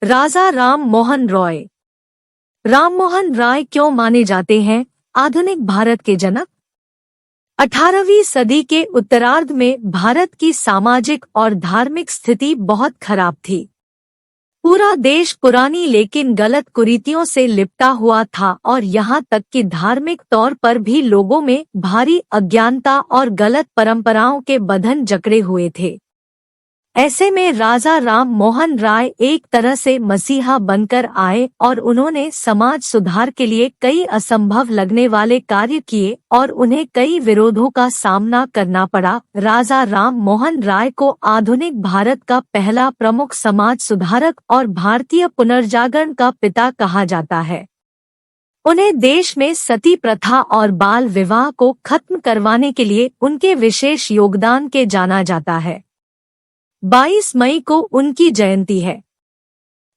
राजा राम मोहन रॉय। राममोहन राय क्यों माने जाते हैं आधुनिक भारत के जनक? 18वीं सदी के उत्तरार्ध में भारत की सामाजिक और धार्मिक स्थिति बहुत खराब थी। पूरा देश पुरानी लेकिन गलत कुरीतियों से लिपटा हुआ था और यहाँ तक कि धार्मिक तौर पर भी लोगों में भारी अज्ञानता और गलत परंपराओं के बंधन जकड़े हुए थे। ऐसे में राजा राम मोहन राय एक तरह से मसीहा बनकर आए और उन्होंने समाज सुधार के लिए कई असंभव लगने वाले कार्य किए और उन्हें कई विरोधों का सामना करना पड़ा। राजा राम मोहन राय को आधुनिक भारत का पहला प्रमुख समाज सुधारक और भारतीय पुनर्जागरण का पिता कहा जाता है। उन्हें देश में सती प्रथा और बाल विवाह को खत्म करवाने के लिए उनके विशेष योगदान के जाना जाता है। 22 मई को उनकी जयंती है।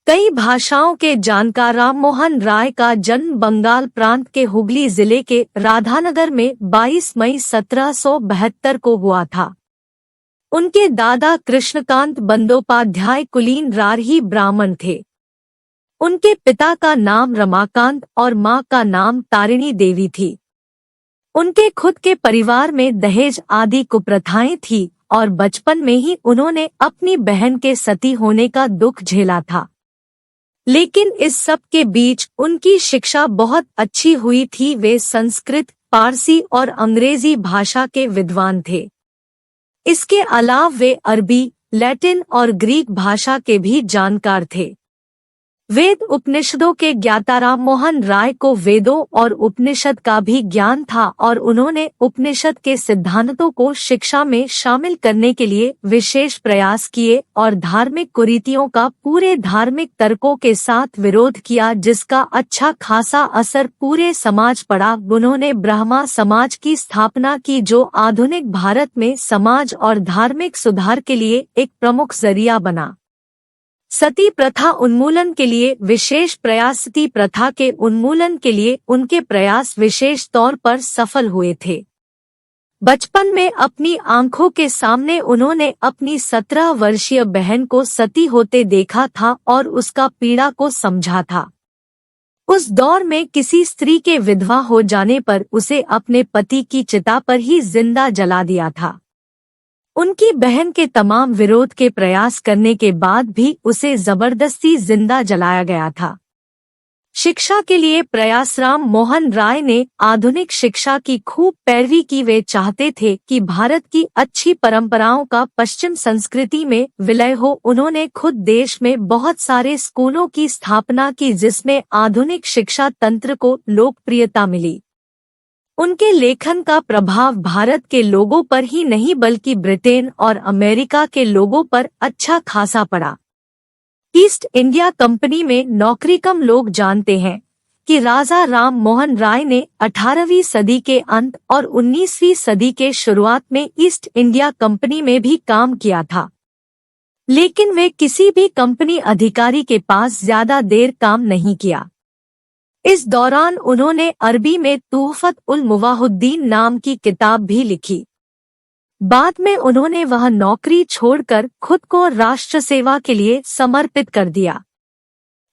कई भाषाओं के जानकार राममोहन राय का जन्म बंगाल प्रांत के हुगली जिले के राधानगर में 22 मई 1772 को हुआ था। उनके दादा कृष्णकांत बंदोपाध्याय कुलीन रारही ब्राह्मण थे। उनके पिता का नाम रमाकांत और मां का नाम तारिणी देवी थी। उनके खुद के परिवार में दहेज आदि कुप्रथाएं थी और बचपन में ही उन्होंने अपनी बहन के सती होने का दुख झेला था। लेकिन इस सब के बीच उनकी शिक्षा बहुत अच्छी हुई थी। वे संस्कृत, पारसी और अंग्रेजी भाषा के विद्वान थे। इसके अलावा वे अरबी, लैटिन और ग्रीक भाषा के भी जानकार थे। वेद उपनिषदों के ज्ञाता राममोहन राय को वेदों और उपनिषद का भी ज्ञान था और उन्होंने उपनिषद के सिद्धांतों को शिक्षा में शामिल करने के लिए विशेष प्रयास किए और धार्मिक कुरीतियों का पूरे धार्मिक तर्कों के साथ विरोध किया, जिसका अच्छा खासा असर पूरे समाज पड़ा। उन्होंने ब्राह्मण समाज की स्थापना की, जो आधुनिक भारत में समाज और धार्मिक सुधार के लिए एक प्रमुख जरिया बना। सती प्रथा उन्मूलन के लिए विशेष प्रयास। सती प्रथा के उन्मूलन के लिए उनके प्रयास विशेष तौर पर सफल हुए थे। बचपन में अपनी आंखों के सामने उन्होंने अपनी 17 वर्षीय बहन को सती होते देखा था और उसका पीड़ा को समझा था। उस दौर में किसी स्त्री के विधवा हो जाने पर उसे अपने पति की चिता पर ही जिंदा जला दिया था। उनकी बहन के तमाम विरोध के प्रयास करने के बाद भी उसे जबरदस्ती जिंदा जलाया गया था। शिक्षा के लिए प्रयास। राम मोहन राय ने आधुनिक शिक्षा की खूब पैरवी की। वे चाहते थे कि भारत की अच्छी परंपराओं का पश्चिम संस्कृति में विलय हो। उन्होंने खुद देश में बहुत सारे स्कूलों की स्थापना की, जिसमें आधुनिक शिक्षा तंत्र को लोकप्रियता मिली। उनके लेखन का प्रभाव भारत के लोगों पर ही नहीं बल्कि ब्रिटेन और अमेरिका के लोगों पर अच्छा खासा पड़ा। ईस्ट इंडिया कंपनी में नौकरी कम लोग जानते हैं कि राजा राम मोहन राय ने 18वीं सदी के अंत और 19वीं सदी के शुरुआत में ईस्ट इंडिया कंपनी में भी काम किया था। लेकिन वे किसी भी कंपनी अधिकारी के पास ज्यादा देर काम नहीं किया। इस दौरान उन्होंने अरबी में तूहफत उल मुवाहुद्दीन नाम की किताब भी लिखी। बाद में उन्होंने वह नौकरी छोड़कर खुद को राष्ट्र सेवा के लिए समर्पित कर दिया।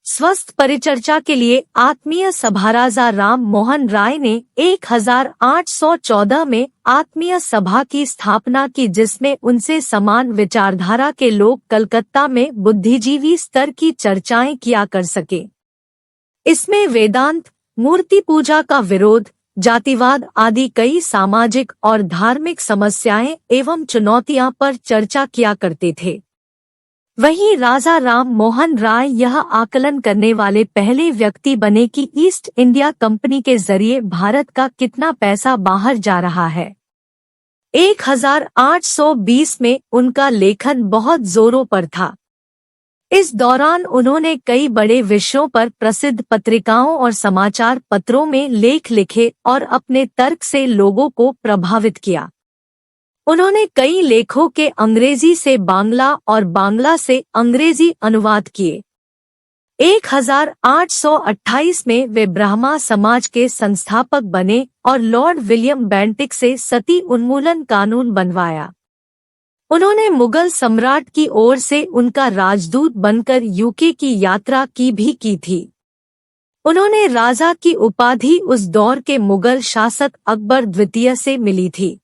स्वस्थ परिचर्चा के लिए आत्मीय सभा। राजा राम मोहन राय ने 1814 में आत्मीय सभा की स्थापना की, जिसमें उनसे समान विचारधारा के लोग कलकत्ता में बुद्धिजीवी स्तर की चर्चाएं किया कर सके। इसमें वेदांत, मूर्ति पूजा का विरोध, जातिवाद आदि कई सामाजिक और धार्मिक समस्याएं एवं चुनौतियां पर चर्चा किया करते थे। वहीं राजा राम मोहन राय यह आकलन करने वाले पहले व्यक्ति बने कि ईस्ट इंडिया कंपनी के जरिए भारत का कितना पैसा बाहर जा रहा है। 1820 में उनका लेखन बहुत जोरों पर था। इस दौरान उन्होंने कई बड़े विषयों पर प्रसिद्ध पत्रिकाओं और समाचार पत्रों में लेख लिखे और अपने तर्क से लोगों को प्रभावित किया। उन्होंने कई लेखों के अंग्रेजी से बांग्ला और बांग्ला से अंग्रेजी अनुवाद किए। 1828 में वे ब्राह्मण समाज के संस्थापक बने और लॉर्ड विलियम बेंटिक से सती उन्मूलन कानून बनवाया। उन्होंने मुगल सम्राट की ओर से उनका राजदूत बनकर यूके की यात्रा भी की थी। उन्होंने राजा की उपाधि उस दौर के मुगल शासक अकबर द्वितीय से मिली थी।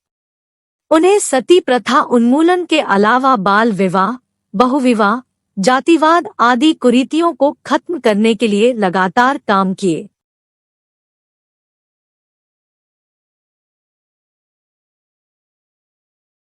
उन्हें सती प्रथा उन्मूलन के अलावा बाल विवाह, बहुविवाह, जातिवाद आदि कुरीतियों को खत्म करने के लिए लगातार काम किए।